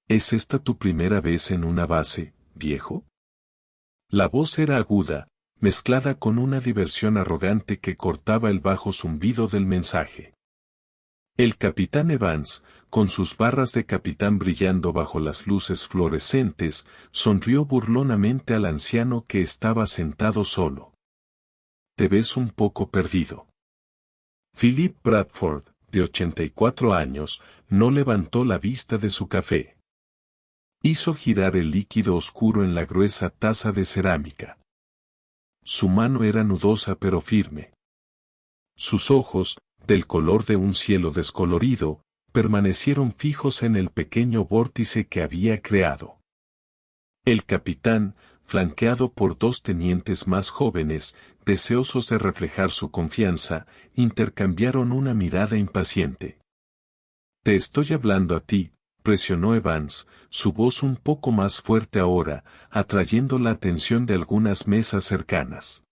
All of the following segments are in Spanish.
¿Es esta tu primera vez en una base, viejo? La voz era aguda, mezclada con una diversión arrogante que cortaba el bajo zumbido del mensaje. El capitán Evans, con sus barras de capitán brillando bajo las luces fluorescentes, sonrió burlonamente al anciano que estaba sentado solo. Te ves un poco perdido. Philip Bradford, de 84 años, no levantó la vista de su café. Hizo girar el líquido oscuro en la gruesa taza de cerámica. Su mano era nudosa pero firme. Sus ojos, del color de un cielo descolorido, permanecieron fijos en el pequeño vórtice que había creado. El capitán, flanqueado por dos tenientes más jóvenes, deseosos de reflejar su confianza, intercambiaron una mirada impaciente. Te estoy hablando a ti, presionó Evans, su voz un poco más fuerte ahora, atrayendo la atención de algunas mesas cercanas.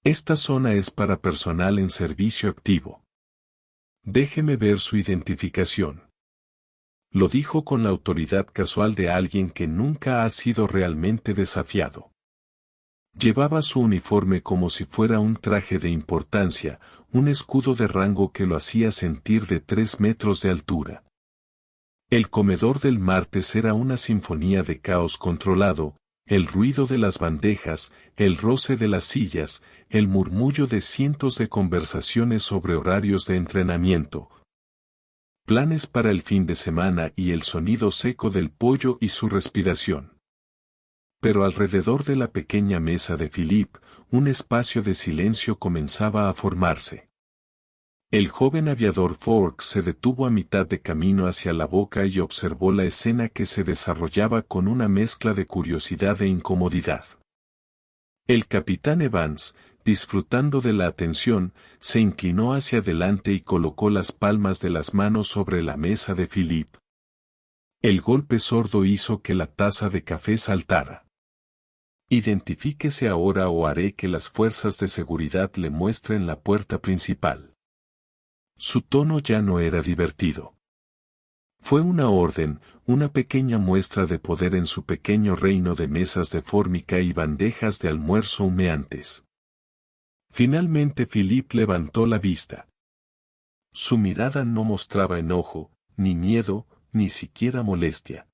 Esta zona es para personal en servicio activo. Déjeme ver su identificación. Lo dijo con la autoridad casual de alguien que nunca ha sido realmente desafiado. Llevaba su uniforme como si fuera un traje de importancia, un escudo de rango que lo hacía sentir de 3 metros de altura. El comedor del martes era una sinfonía de caos controlado, el ruido de las bandejas, el roce de las sillas, el murmullo de cientos de conversaciones sobre horarios de entrenamiento, planes para el fin de semana y el sonido seco del pollo y su respiración. Pero alrededor de la pequeña mesa de Philip, un espacio de silencio comenzaba a formarse. El joven aviador Forks se detuvo a mitad de camino hacia la boca y observó la escena que se desarrollaba con una mezcla de curiosidad e incomodidad. El capitán Evans, disfrutando de la atención, se inclinó hacia adelante y colocó las palmas de las manos sobre la mesa de Philip. El golpe sordo hizo que la taza de café saltara. Identifíquese ahora o haré que las fuerzas de seguridad le muestren la puerta principal. Su tono ya no era divertido. Fue una orden, una pequeña muestra de poder en su pequeño reino de mesas de fórmica y bandejas de almuerzo humeantes. Finalmente Philip levantó la vista. Su mirada no mostraba enojo, ni miedo, ni siquiera molestia.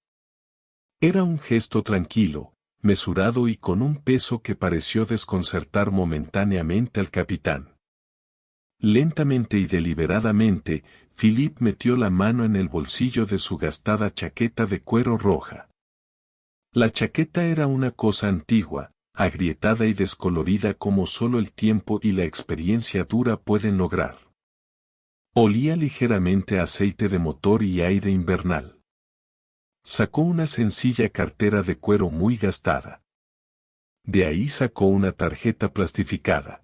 Era un gesto tranquilo, mesurado y con un peso que pareció desconcertar momentáneamente al capitán. Lentamente y deliberadamente, Philip metió la mano en el bolsillo de su gastada chaqueta de cuero roja. La chaqueta era una cosa antigua, agrietada y descolorida como solo el tiempo y la experiencia dura pueden lograr. Olía ligeramente a aceite de motor y aire invernal. Sacó una sencilla cartera de cuero muy gastada. De ahí sacó una tarjeta plastificada.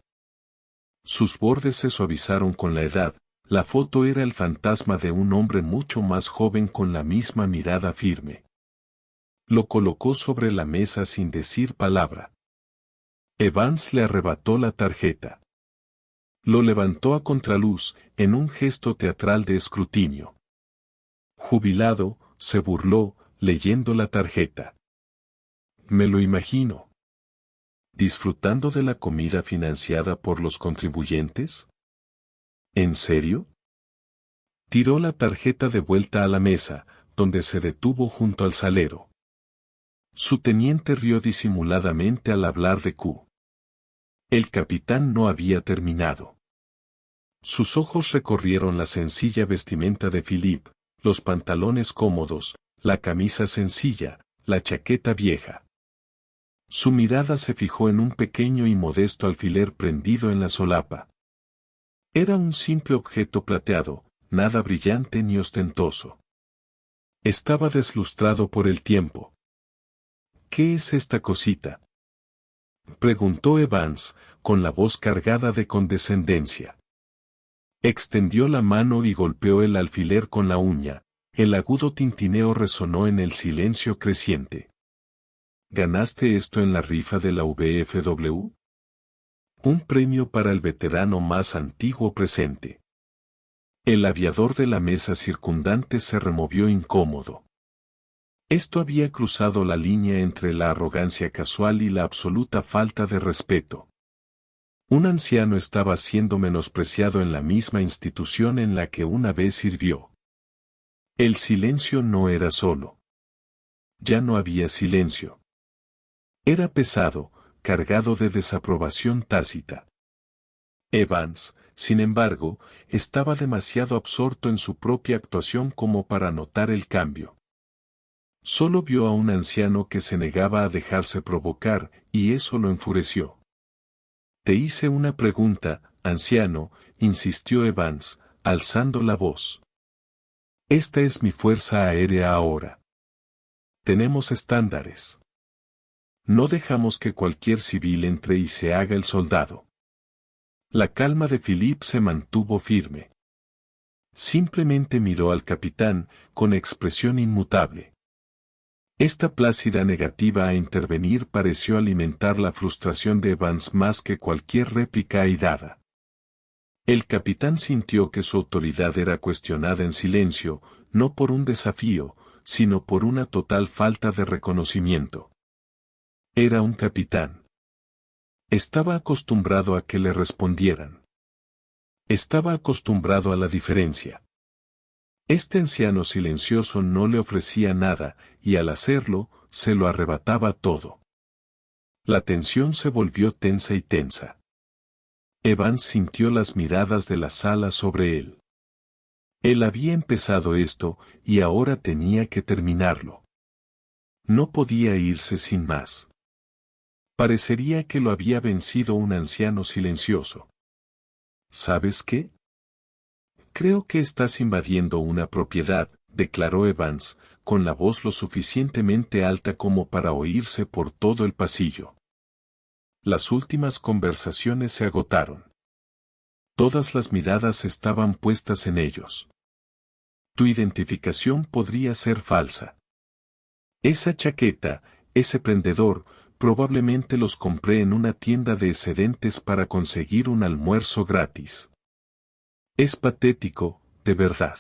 Sus bordes se suavizaron con la edad, la foto era el fantasma de un hombre mucho más joven con la misma mirada firme. Lo colocó sobre la mesa sin decir palabra. Evans le arrebató la tarjeta. Lo levantó a contraluz, en un gesto teatral de escrutinio. Jubilado, se burló, leyendo la tarjeta. Me lo imagino. ¿Disfrutando de la comida financiada por los contribuyentes? ¿En serio? Tiró la tarjeta de vuelta a la mesa, donde se detuvo junto al salero. Su teniente rió disimuladamente al hablar de Q. El capitán no había terminado. Sus ojos recorrieron la sencilla vestimenta de Philip, los pantalones cómodos, la camisa sencilla, la chaqueta vieja. Su mirada se fijó en un pequeño y modesto alfiler prendido en la solapa. Era un simple objeto plateado, nada brillante ni ostentoso. Estaba deslustrado por el tiempo. ¿Qué es esta cosita?, preguntó Evans, con la voz cargada de condescendencia. Extendió la mano y golpeó el alfiler con la uña. El agudo tintineo resonó en el silencio creciente. ¿Ganaste esto en la rifa de la VFW? Un premio para el veterano más antiguo presente. El aviador de la mesa circundante se removió incómodo. Esto había cruzado la línea entre la arrogancia casual y la absoluta falta de respeto. Un anciano estaba siendo menospreciado en la misma institución en la que una vez sirvió. El silencio no era solo. Ya no había silencio. Era pesado, cargado de desaprobación tácita. Evans, sin embargo, estaba demasiado absorto en su propia actuación como para notar el cambio. Solo vio a un anciano que se negaba a dejarse provocar, y eso lo enfureció. Te hice una pregunta, anciano, insistió Evans, alzando la voz. Esta es mi fuerza aérea ahora. Tenemos estándares. No dejamos que cualquier civil entre y se haga el soldado. La calma de Philippe se mantuvo firme. Simplemente miró al capitán, con expresión inmutable. Esta plácida negativa a intervenir pareció alimentar la frustración de Evans más que cualquier réplica airada. El capitán sintió que su autoridad era cuestionada en silencio, no por un desafío, sino por una total falta de reconocimiento. Era un capitán. Estaba acostumbrado a que le respondieran. Estaba acostumbrado a la diferencia. Este anciano silencioso no le ofrecía nada, y al hacerlo, se lo arrebataba todo. La tensión se volvió tensa y tensa. Evans sintió las miradas de la sala sobre él. Él había empezado esto, y ahora tenía que terminarlo. No podía irse sin más. Parecería que lo había vencido un anciano silencioso. ¿Sabes qué? Creo que estás invadiendo una propiedad, declaró Evans, con la voz lo suficientemente alta como para oírse por todo el pasillo. Las últimas conversaciones se agotaron. Todas las miradas estaban puestas en ellos. Tu identificación podría ser falsa. Esa chaqueta, ese prendedor, probablemente los compré en una tienda de excedentes para conseguir un almuerzo gratis. Es patético, de verdad.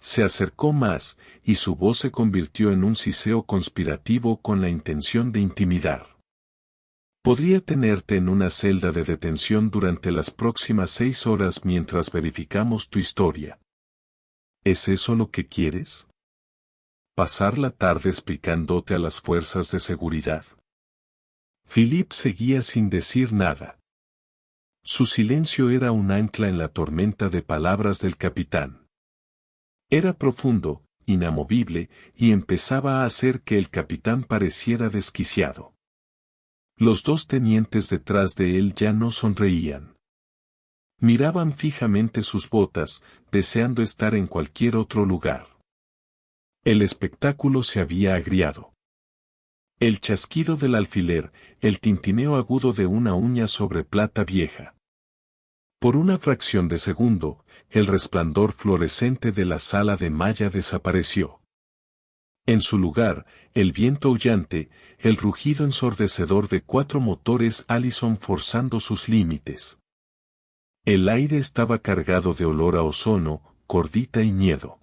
Se acercó más, y su voz se convirtió en un siseo conspirativo con la intención de intimidar. Podría tenerte en una celda de detención durante las próximas 6 horas mientras verificamos tu historia. ¿Es eso lo que quieres? ¿Pasar la tarde explicándote a las fuerzas de seguridad? Philippe seguía sin decir nada. Su silencio era un ancla en la tormenta de palabras del capitán. Era profundo, inamovible, y empezaba a hacer que el capitán pareciera desquiciado. Los dos tenientes detrás de él ya no sonreían. Miraban fijamente sus botas, deseando estar en cualquier otro lugar. El espectáculo se había agriado. El chasquido del alfiler, el tintineo agudo de una uña sobre plata vieja. Por una fracción de segundo, el resplandor fluorescente de la sala de malla desapareció. En su lugar, el viento aullante, el rugido ensordecedor de 4 motores Allison forzando sus límites. El aire estaba cargado de olor a ozono, cordita y miedo.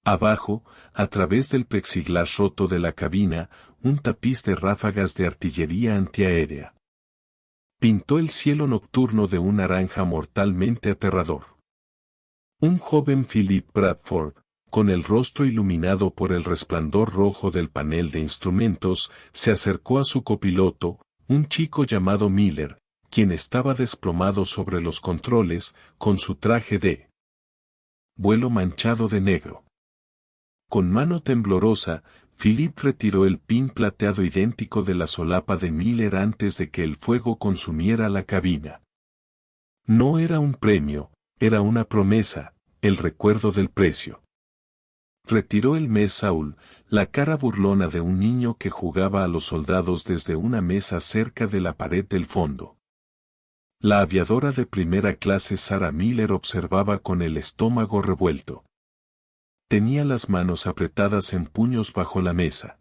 Abajo, a través del plexiglas roto de la cabina, un tapiz de ráfagas de artillería antiaérea. Pintó el cielo nocturno de un naranja mortalmente aterrador. Un joven Philip Bradford, con el rostro iluminado por el resplandor rojo del panel de instrumentos, se acercó a su copiloto, un chico llamado Miller, quien estaba desplomado sobre los controles, con su traje de vuelo manchado de negro. Con mano temblorosa, Philip retiró el pin plateado idéntico de la solapa de Miller antes de que el fuego consumiera la cabina. No era un premio, era una promesa, el recuerdo del precio. Retiró el mes Saul, la cara burlona de un niño que jugaba a los soldados desde una mesa cerca de la pared del fondo. La aviadora de primera clase Sarah Miller observaba con el estómago revuelto. Tenía las manos apretadas en puños bajo la mesa.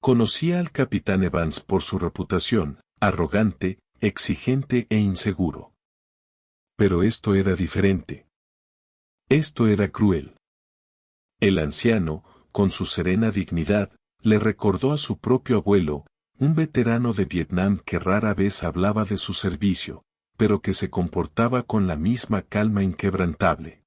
Conocía al capitán Evans por su reputación, arrogante, exigente e inseguro. Pero esto era diferente. Esto era cruel. El anciano, con su serena dignidad, le recordó a su propio abuelo, un veterano de Vietnam que rara vez hablaba de su servicio, pero que se comportaba con la misma calma inquebrantable.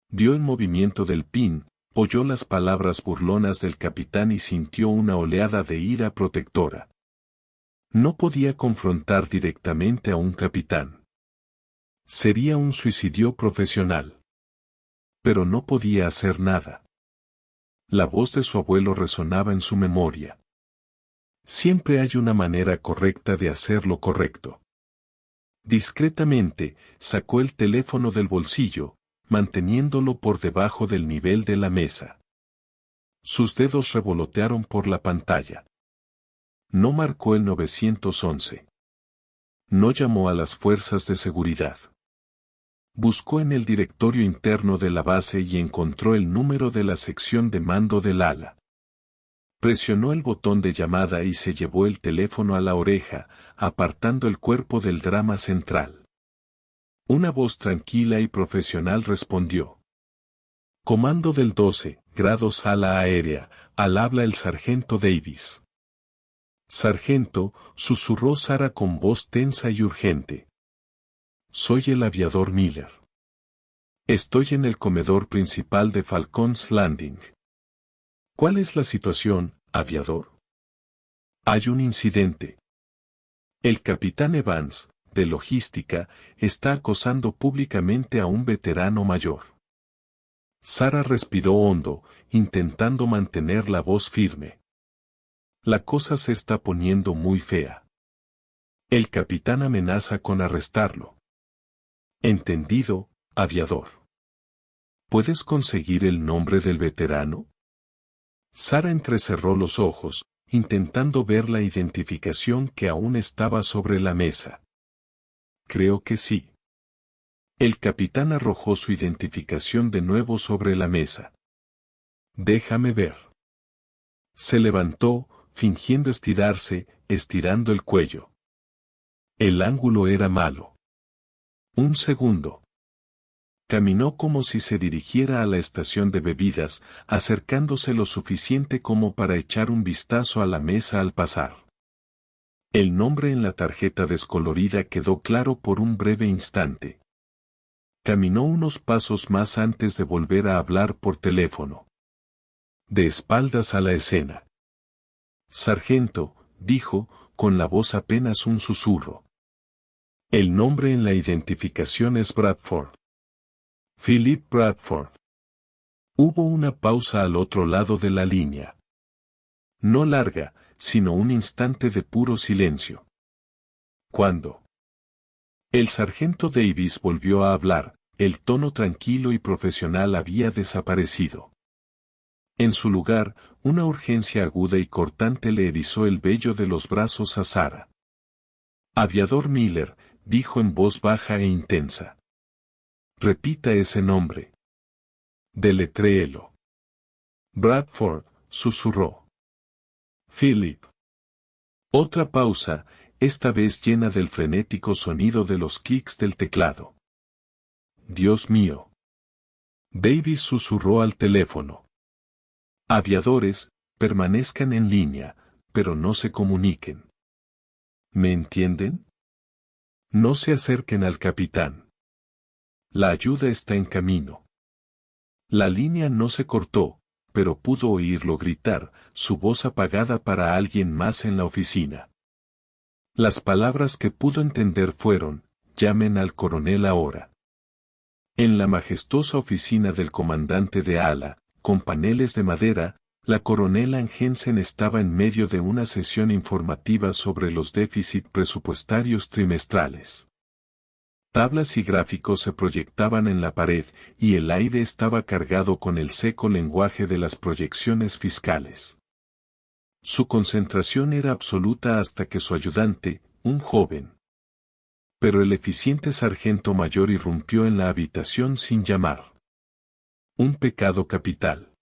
Vio el movimiento del pin, oyó las palabras burlonas del capitán y sintió una oleada de ira protectora. No podía confrontar directamente a un capitán. Sería un suicidio profesional. Pero no podía hacer nada. La voz de su abuelo resonaba en su memoria. Siempre hay una manera correcta de hacer lo correcto. Discretamente, sacó el teléfono del bolsillo, manteniéndolo por debajo del nivel de la mesa. Sus dedos revolotearon por la pantalla. No marcó el 911. No llamó a las fuerzas de seguridad. Buscó en el directorio interno de la base y encontró el número de la sección de mando del ala. Presionó el botón de llamada y se llevó el teléfono a la oreja, apartando el cuerpo del drama central. Una voz tranquila y profesional respondió. Comando del 12, grados ala aérea, al habla el sargento Davis. Sargento, susurró Sara con voz tensa y urgente. Soy el aviador Miller. Estoy en el comedor principal de Falcons Landing. ¿Cuál es la situación, aviador? Hay un incidente. El capitán Evans, de logística, está acosando públicamente a un veterano mayor. Sara respiró hondo, intentando mantener la voz firme. La cosa se está poniendo muy fea. El capitán amenaza con arrestarlo. Entendido, aviador. ¿Puedes conseguir el nombre del veterano? Sara entrecerró los ojos, intentando ver la identificación que aún estaba sobre la mesa. Creo que sí. El capitán arrojó su identificación de nuevo sobre la mesa. Déjame ver. Se levantó, fingiendo estirarse, estirando el cuello. El ángulo era malo. Un segundo. Caminó como si se dirigiera a la estación de bebidas, acercándose lo suficiente como para echar un vistazo a la mesa al pasar. El nombre en la tarjeta descolorida quedó claro por un breve instante. Caminó unos pasos más antes de volver a hablar por teléfono. De espaldas a la escena. Sargento, dijo, con la voz apenas un susurro. El nombre en la identificación es Bradford. Philip Bradford. Hubo una pausa al otro lado de la línea. No larga, sino un instante de puro silencio. ¿Cuándo? El sargento Davis volvió a hablar, el tono tranquilo y profesional había desaparecido. En su lugar, una urgencia aguda y cortante le erizó el vello de los brazos a Sara. Aviador Miller, dijo en voz baja e intensa. Repita ese nombre. Deletréelo. Bradford, susurró. Philip. Otra pausa, esta vez llena del frenético sonido de los clics del teclado. Dios mío. Davis susurró al teléfono. Aviadores, permanezcan en línea, pero no se comuniquen. ¿Me entienden? No se acerquen al capitán. La ayuda está en camino. La línea no se cortó, pero pudo oírlo gritar, su voz apagada para alguien más en la oficina. Las palabras que pudo entender fueron, llamen al coronel ahora. En la majestuosa oficina del comandante de ala, con paneles de madera, la coronela Angensen estaba en medio de una sesión informativa sobre los déficits presupuestarios trimestrales. Tablas y gráficos se proyectaban en la pared, y el aire estaba cargado con el seco lenguaje de las proyecciones fiscales. Su concentración era absoluta hasta que su ayudante, un joven, pero el eficiente sargento mayor irrumpió en la habitación sin llamar. Un pecado capital.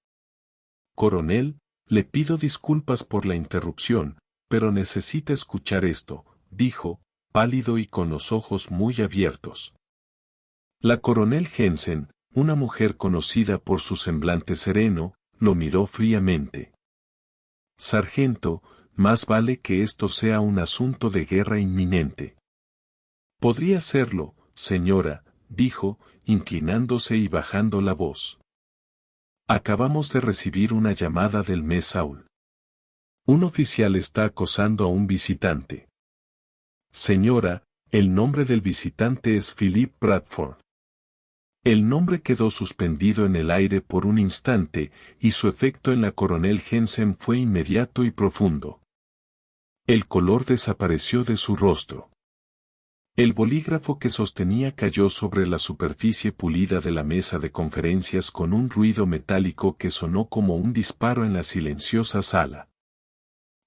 Coronel, le pido disculpas por la interrupción, pero necesita escuchar esto, dijo, pálido y con los ojos muy abiertos. La coronel Jensen, una mujer conocida por su semblante sereno, lo miró fríamente. Sargento, más vale que esto sea un asunto de guerra inminente. Podría serlo, señora, dijo, inclinándose y bajando la voz. Acabamos de recibir una llamada del mes Saul. Un oficial está acosando a un visitante. Señora, el nombre del visitante es Philip Bradford. El nombre quedó suspendido en el aire por un instante, y su efecto en la coronel Jensen fue inmediato y profundo. El color desapareció de su rostro. El bolígrafo que sostenía cayó sobre la superficie pulida de la mesa de conferencias con un ruido metálico que sonó como un disparo en la silenciosa sala.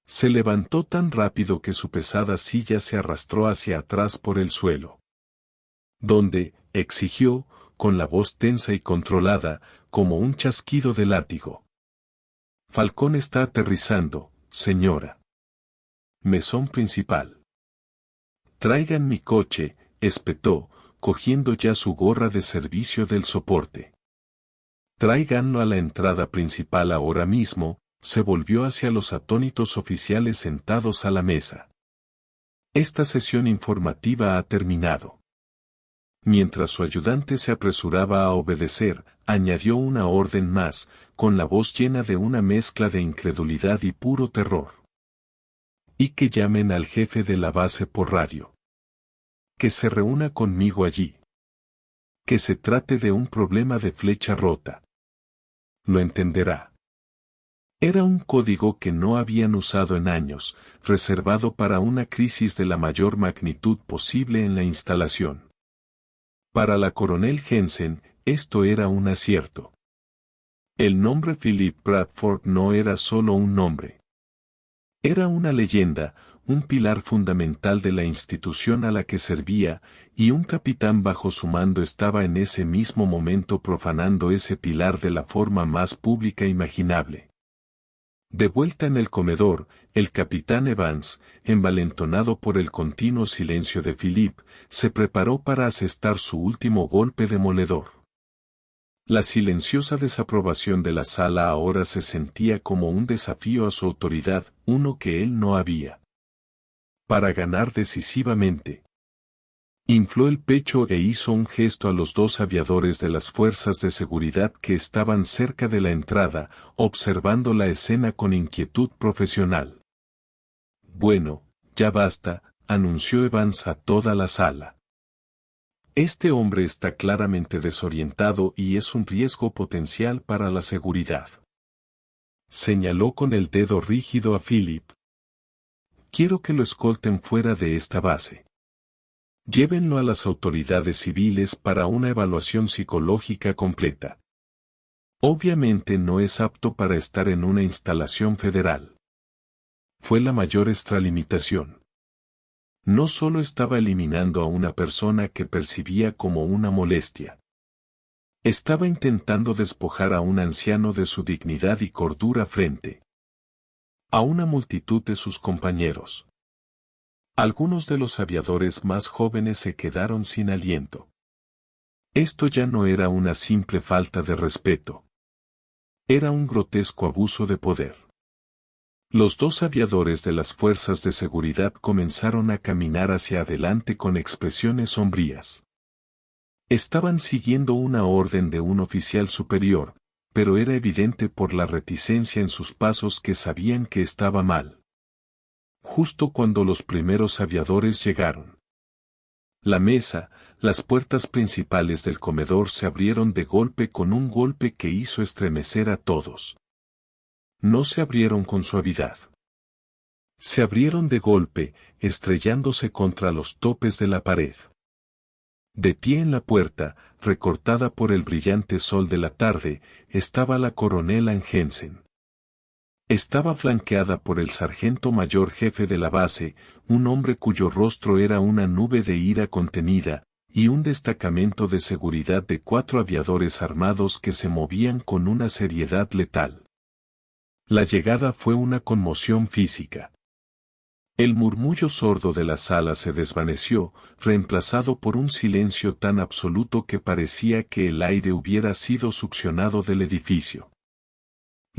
Se levantó tan rápido que su pesada silla se arrastró hacia atrás por el suelo. ¿Dónde?, exigió, con la voz tensa y controlada, como un chasquido de látigo. Falcón está aterrizando, señora. Mesón principal. Traigan mi coche, espetó, cogiendo ya su gorra de servicio del soporte. Tráiganlo a la entrada principal ahora mismo, se volvió hacia los atónitos oficiales sentados a la mesa. Esta sesión informativa ha terminado. Mientras su ayudante se apresuraba a obedecer, añadió una orden más, con la voz llena de una mezcla de incredulidad y puro terror. Y que llamen al jefe de la base por radio. Que se reúna conmigo allí. Que se trate de un problema de flecha rota. Lo entenderá. Era un código que no habían usado en años, reservado para una crisis de la mayor magnitud posible en la instalación. Para la coronel Jensen, esto era un acierto. El nombre Philip Bradford no era solo un nombre. Era una leyenda, un pilar fundamental de la institución a la que servía, y un capitán bajo su mando estaba en ese mismo momento profanando ese pilar de la forma más pública imaginable. De vuelta en el comedor, el capitán Evans, envalentonado por el continuo silencio de Philip, se preparó para asestar su último golpe demoledor. La silenciosa desaprobación de la sala ahora se sentía como un desafío a su autoridad, uno que él no había. Para ganar decisivamente. Infló el pecho e hizo un gesto a los dos aviadores de las fuerzas de seguridad que estaban cerca de la entrada, observando la escena con inquietud profesional. Bueno, ya basta, anunció Evans a toda la sala. Este hombre está claramente desorientado y es un riesgo potencial para la seguridad. Señaló con el dedo rígido a Philip. Quiero que lo escolten fuera de esta base. Llévenlo a las autoridades civiles para una evaluación psicológica completa. Obviamente no es apto para estar en una instalación federal. Fue la mayor extralimitación. No solo estaba eliminando a una persona que percibía como una molestia. Estaba intentando despojar a un anciano de su dignidad y cordura frente a una multitud de sus compañeros. Algunos de los aviadores más jóvenes se quedaron sin aliento. Esto ya no era una simple falta de respeto. Era un grotesco abuso de poder. Los dos aviadores de las fuerzas de seguridad comenzaron a caminar hacia adelante con expresiones sombrías. Estaban siguiendo una orden de un oficial superior, pero era evidente por la reticencia en sus pasos que sabían que estaba mal. Justo cuando los primeros aviadores llegaron. La mesa, las puertas principales del comedor se abrieron de golpe con un golpe que hizo estremecer a todos. No se abrieron con suavidad. Se abrieron de golpe, estrellándose contra los topes de la pared. De pie en la puerta, recortada por el brillante sol de la tarde, estaba la coronel Ann Jensen. Estaba flanqueada por el sargento mayor jefe de la base, un hombre cuyo rostro era una nube de ira contenida, y un destacamento de seguridad de 4 aviadores armados que se movían con una seriedad letal. La llegada fue una conmoción física. El murmullo sordo de la sala se desvaneció, reemplazado por un silencio tan absoluto que parecía que el aire hubiera sido succionado del edificio.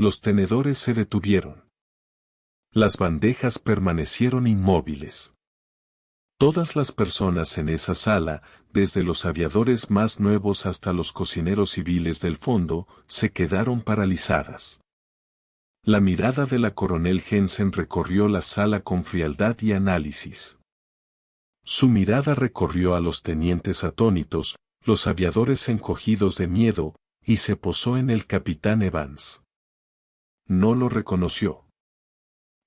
Los tenedores se detuvieron. Las bandejas permanecieron inmóviles. Todas las personas en esa sala, desde los aviadores más nuevos hasta los cocineros civiles del fondo, se quedaron paralizadas. La mirada de la coronel Jensen recorrió la sala con frialdad y análisis. Su mirada recorrió a los tenientes atónitos, los aviadores encogidos de miedo, y se posó en el capitán Evans. No lo reconoció.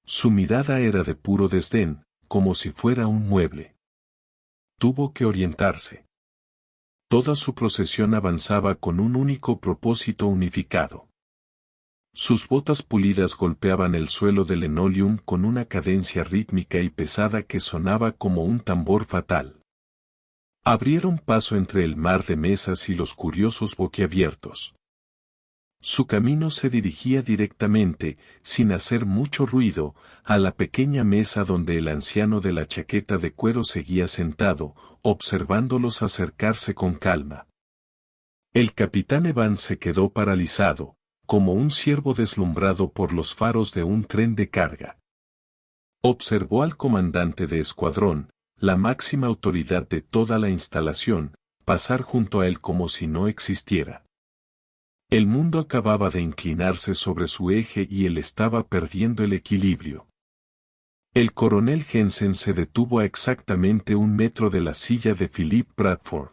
Su mirada era de puro desdén, como si fuera un mueble. Tuvo que orientarse. Toda su procesión avanzaba con un único propósito unificado. Sus botas pulidas golpeaban el suelo de linoleum con una cadencia rítmica y pesada que sonaba como un tambor fatal. Abrieron paso entre el mar de mesas y los curiosos boquiabiertos. Su camino se dirigía directamente, sin hacer mucho ruido, a la pequeña mesa donde el anciano de la chaqueta de cuero seguía sentado, observándolos acercarse con calma. El capitán Evans se quedó paralizado, como un ciervo deslumbrado por los faros de un tren de carga. Observó al comandante de escuadrón, la máxima autoridad de toda la instalación, pasar junto a él como si no existiera. El mundo acababa de inclinarse sobre su eje y él estaba perdiendo el equilibrio. El coronel Jensen se detuvo a exactamente 1 metro de la silla de Philip Bradford.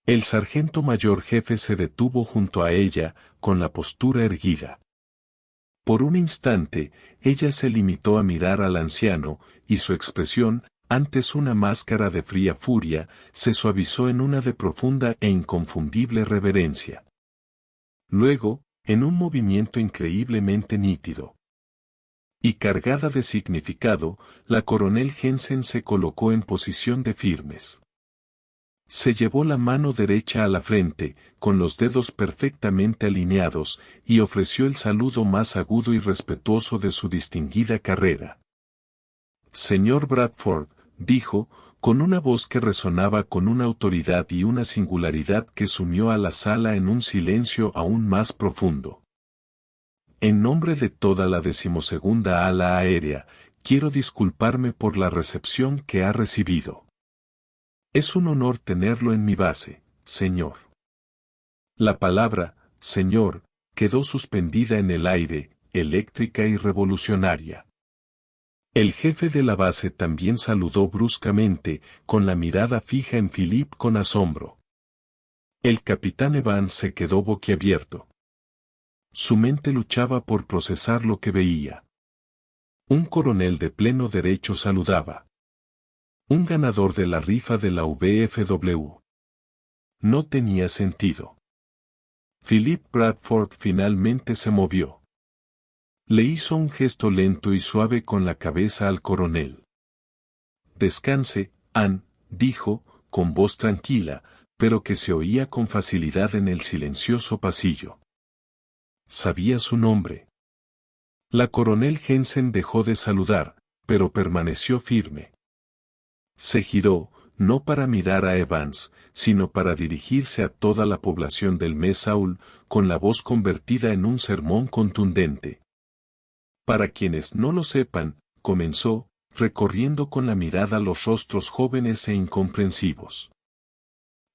El sargento mayor jefe se detuvo junto a ella, con la postura erguida. Por un instante, ella se limitó a mirar al anciano, y su expresión, antes una máscara de fría furia, se suavizó en una de profunda e inconfundible reverencia. Luego, en un movimiento increíblemente nítido y cargada de significado, la coronel Jensen se colocó en posición de firmes. Se llevó la mano derecha a la frente, con los dedos perfectamente alineados, y ofreció el saludo más agudo y respetuoso de su distinguida carrera. Señor Bradford, dijo, con una voz que resonaba con una autoridad y una singularidad que sumió a la sala en un silencio aún más profundo. En nombre de toda la 12ª ala aérea, quiero disculparme por la recepción que ha recibido. Es un honor tenerlo en mi base, señor. La palabra, señor, quedó suspendida en el aire, eléctrica y revolucionaria. El jefe de la base también saludó bruscamente, con la mirada fija en Philip con asombro. El capitán Evans se quedó boquiabierto. Su mente luchaba por procesar lo que veía. Un coronel de pleno derecho saludaba. Un ganador de la rifa de la VFW. No tenía sentido. Philip Bradford finalmente se movió. Le hizo un gesto lento y suave con la cabeza al coronel. Descanse, Ann, dijo, con voz tranquila, pero que se oía con facilidad en el silencioso pasillo. Sabía su nombre. La coronel Jensen dejó de saludar, pero permaneció firme. Se giró, no para mirar a Evans, sino para dirigirse a toda la población del Mess Hall, con la voz convertida en un sermón contundente. Para quienes no lo sepan, comenzó, recorriendo con la mirada los rostros jóvenes e incomprensivos.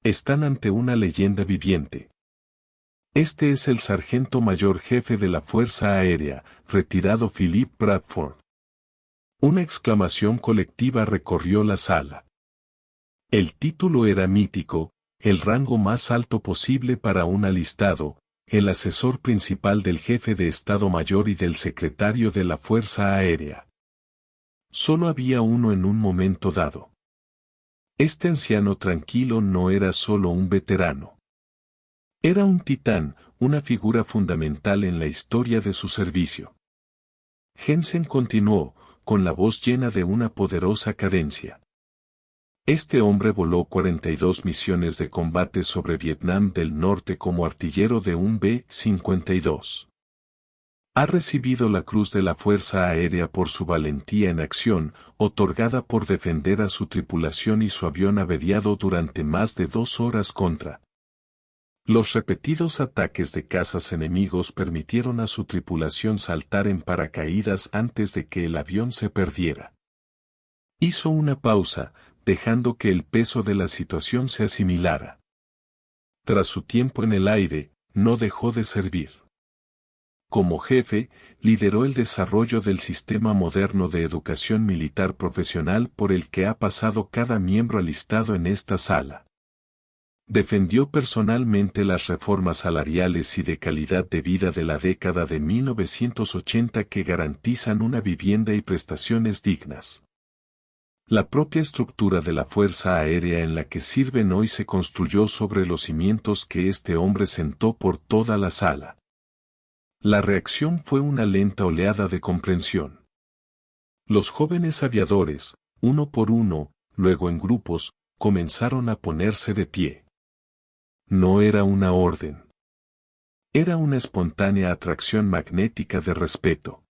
Están ante una leyenda viviente. Este es el sargento mayor jefe de la Fuerza Aérea, retirado Philip Bradford. Una exclamación colectiva recorrió la sala. El título era mítico, el rango más alto posible para un alistado, el asesor principal del jefe de Estado Mayor y del secretario de la Fuerza Aérea. Solo había uno en un momento dado. Este anciano tranquilo no era solo un veterano. Era un titán, una figura fundamental en la historia de su servicio. Jensen continuó, con la voz llena de una poderosa cadencia. Este hombre voló 42 misiones de combate sobre Vietnam del Norte como artillero de un B-52. Ha recibido la Cruz de la Fuerza Aérea por su valentía en acción, otorgada por defender a su tripulación y su avión averiado durante más de 2 horas contra Los repetidos ataques de cazas enemigos permitieron a su tripulación saltar en paracaídas antes de que el avión se perdiera. Hizo una pausa, dejando que el peso de la situación se asimilara. Tras su tiempo en el aire, no dejó de servir. Como jefe, lideró el desarrollo del sistema moderno de educación militar profesional por el que ha pasado cada miembro alistado en esta sala. Defendió personalmente las reformas salariales y de calidad de vida de la década de 1980 que garantizan una vivienda y prestaciones dignas. La propia estructura de la Fuerza Aérea en la que sirven hoy se construyó sobre los cimientos que este hombre sentó por toda la sala. La reacción fue una lenta oleada de comprensión. Los jóvenes aviadores, uno por uno, luego en grupos, comenzaron a ponerse de pie. No era una orden. Era una espontánea atracción magnética de respeto.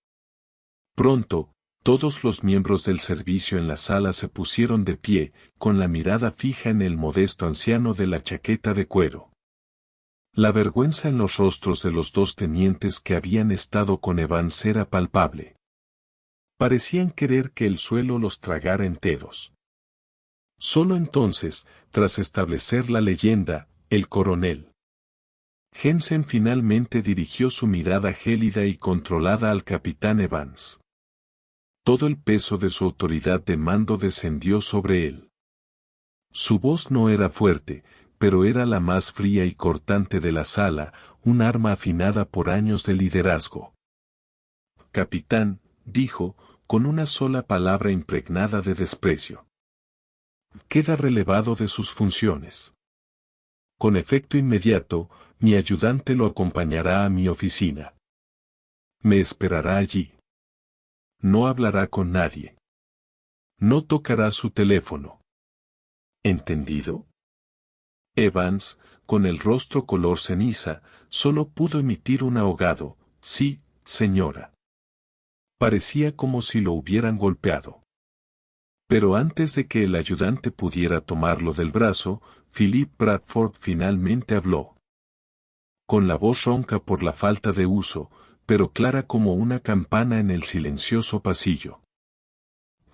Pronto, todos los miembros del servicio en la sala se pusieron de pie, con la mirada fija en el modesto anciano de la chaqueta de cuero. La vergüenza en los rostros de los dos tenientes que habían estado con Evans era palpable. Parecían querer que el suelo los tragara enteros. Solo entonces, tras establecer la leyenda, el coronel Jensen finalmente dirigió su mirada gélida y controlada al capitán Evans. Todo el peso de su autoridad de mando descendió sobre él. Su voz no era fuerte, pero era la más fría y cortante de la sala, un arma afinada por años de liderazgo. Capitán, dijo, con una sola palabra impregnada de desprecio. Queda relevado de sus funciones. Con efecto inmediato, mi ayudante lo acompañará a mi oficina. Me esperará allí. No hablará con nadie. No tocará su teléfono. ¿Entendido? Evans, con el rostro color ceniza, solo pudo emitir un ahogado, sí, señora. Parecía como si lo hubieran golpeado. Pero antes de que el ayudante pudiera tomarlo del brazo, Philip Bradford finalmente habló. Con la voz ronca por la falta de uso, pero clara como una campana en el silencioso pasillo.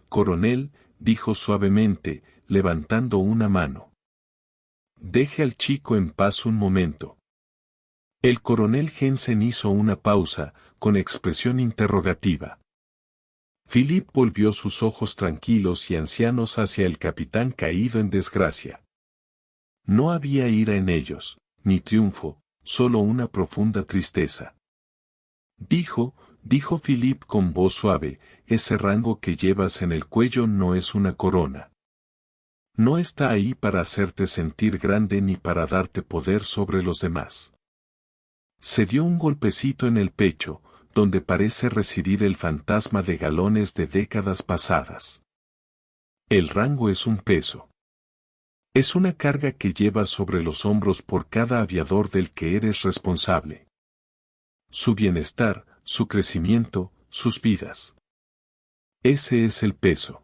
Coronel, dijo suavemente, levantando una mano. Deje al chico en paz un momento. El coronel Jensen hizo una pausa, con expresión interrogativa. Philip volvió sus ojos tranquilos y ancianos hacia el capitán caído en desgracia. No había ira en ellos, ni triunfo, solo una profunda tristeza. Dijo Philip con voz suave, ese rango que llevas en el cuello no es una corona. No está ahí para hacerte sentir grande ni para darte poder sobre los demás. Se dio un golpecito en el pecho, donde parece residir el fantasma de galones de décadas pasadas. El rango es un peso. Es una carga que llevas sobre los hombros por cada aviador del que eres responsable. Su bienestar, su crecimiento, sus vidas. Ese es el peso.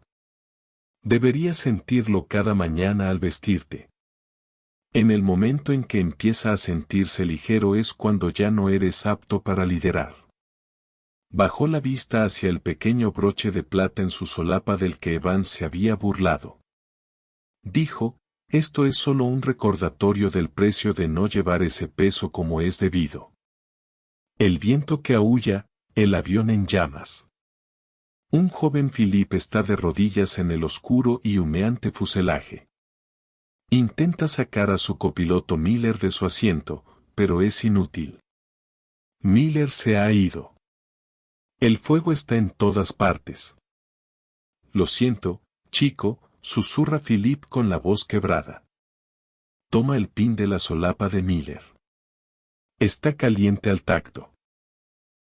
Deberías sentirlo cada mañana al vestirte. En el momento en que empieza a sentirse ligero es cuando ya no eres apto para liderar. Bajó la vista hacia el pequeño broche de plata en su solapa del que Evans se había burlado. Dijo, esto es solo un recordatorio del precio de no llevar ese peso como es debido. El viento que aúlla, el avión en llamas. Un joven Philip está de rodillas en el oscuro y humeante fuselaje. Intenta sacar a su copiloto Miller de su asiento, pero es inútil. Miller se ha ido. El fuego está en todas partes. Lo siento, chico, susurra Philip con la voz quebrada. Toma el pin de la solapa de Miller. Está caliente al tacto.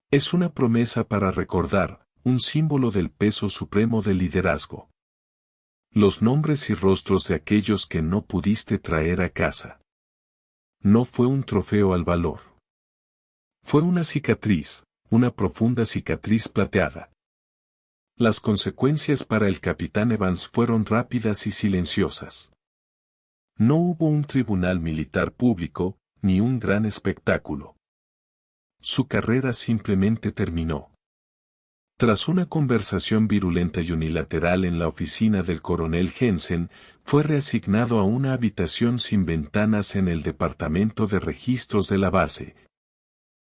Es una promesa para recordar, un símbolo del peso supremo del liderazgo. Los nombres y rostros de aquellos que no pudiste traer a casa. No fue un trofeo al valor. Fue una cicatriz, una profunda cicatriz plateada. Las consecuencias para el capitán Evans fueron rápidas y silenciosas. No hubo un tribunal militar público, ni un gran espectáculo. Su carrera simplemente terminó. Tras una conversación virulenta y unilateral en la oficina del coronel Jensen, fue reasignado a una habitación sin ventanas en el departamento de registros de la base,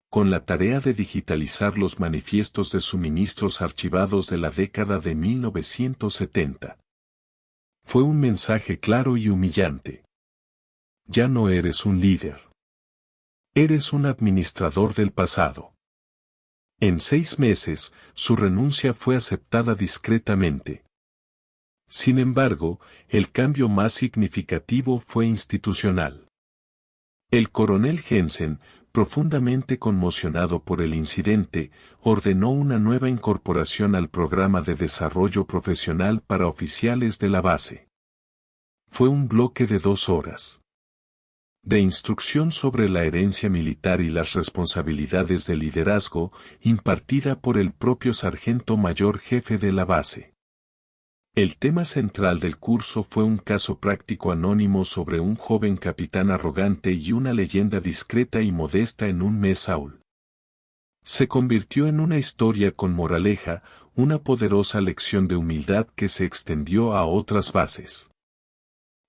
con la tarea de digitalizar los manifiestos de suministros archivados de la década de 1970. Fue un mensaje claro y humillante. Ya no eres un líder. Eres un administrador del pasado. En 6 meses, su renuncia fue aceptada discretamente. Sin embargo, el cambio más significativo fue institucional. El coronel Jensen, profundamente conmocionado por el incidente, ordenó una nueva incorporación al programa de desarrollo profesional para oficiales de la base. Fue un bloque de 2 horas. De instrucción sobre la herencia militar y las responsabilidades de liderazgo, impartida por el propio sargento mayor jefe de la base. El tema central del curso fue un caso práctico anónimo sobre un joven capitán arrogante y una leyenda discreta y modesta en un Mess Hall. Se convirtió en una historia con moraleja, una poderosa lección de humildad que se extendió a otras bases.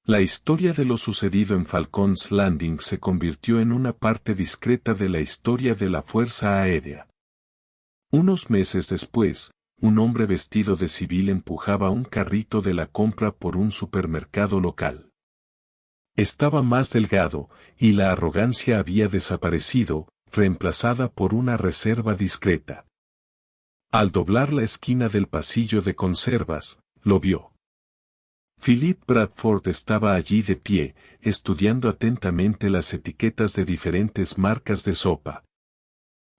La historia de lo sucedido en Falcons Landing se convirtió en una parte discreta de la historia de la Fuerza Aérea. Unos meses después, un hombre vestido de civil empujaba un carrito de la compra por un supermercado local. Estaba más delgado, y la arrogancia había desaparecido, reemplazada por una reserva discreta. Al doblar la esquina del pasillo de conservas, lo vio. Philip Bradford estaba allí de pie, estudiando atentamente las etiquetas de diferentes marcas de sopa.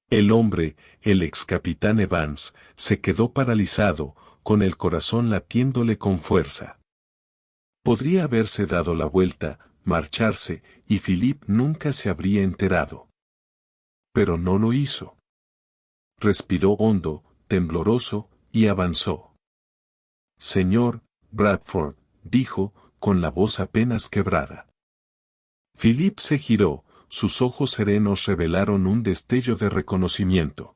El hombre, el ex capitán Evans, se quedó paralizado, con el corazón latiéndole con fuerza. Podría haberse dado la vuelta, marcharse, y Philip nunca se habría enterado. Pero no lo hizo. Respiró hondo, tembloroso, y avanzó. Señor Bradford, dijo, con la voz apenas quebrada. Philip se giró, sus ojos serenos revelaron un destello de reconocimiento.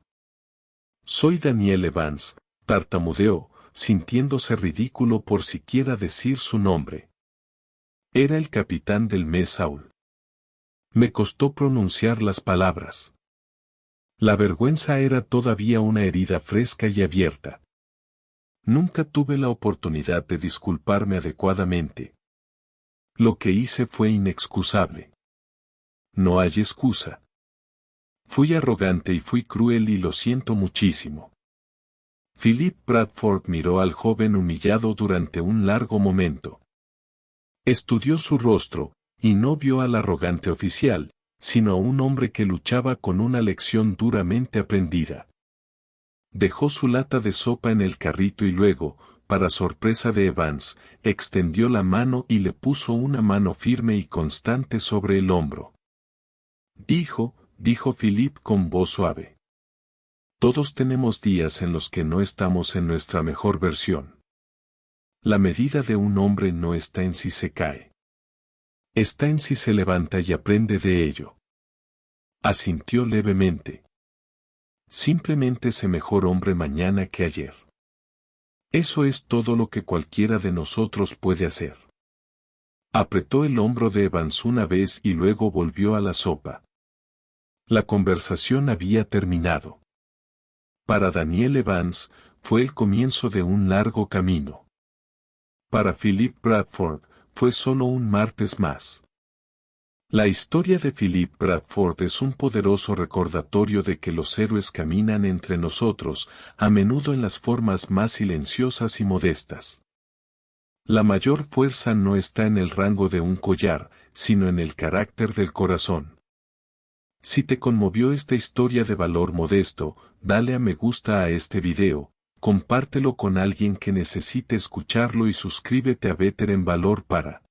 Soy Daniel Evans, tartamudeó, sintiéndose ridículo por siquiera decir su nombre. Era el capitán del Mess Hall. Me costó pronunciar las palabras. La vergüenza era todavía una herida fresca y abierta. Nunca tuve la oportunidad de disculparme adecuadamente. Lo que hice fue inexcusable. No hay excusa. Fui arrogante y fui cruel y lo siento muchísimo. Philip Bradford miró al joven humillado durante un largo momento. Estudió su rostro, y no vio al arrogante oficial, sino a un hombre que luchaba con una lección duramente aprendida. Dejó su lata de sopa en el carrito y luego, para sorpresa de Evans, extendió la mano y le puso una mano firme y constante sobre el hombro. Dijo Philip con voz suave. Todos tenemos días en los que no estamos en nuestra mejor versión. La medida de un hombre no está en si se cae. Está en si se levanta y aprende de ello. Asintió levemente. Simplemente sé mejor hombre mañana que ayer. Eso es todo lo que cualquiera de nosotros puede hacer. Apretó el hombro de Evans una vez y luego volvió a la sopa. La conversación había terminado. Para Daniel Evans, fue el comienzo de un largo camino. Para Philip Bradford, fue solo un martes más. La historia de Philip Bradford es un poderoso recordatorio de que los héroes caminan entre nosotros, a menudo en las formas más silenciosas y modestas. La mayor fuerza no está en el rango de un collar, sino en el carácter del corazón. Si te conmovió esta historia de valor modesto, dale a me gusta a este video, compártelo con alguien que necesite escucharlo y suscríbete a Better en Valor para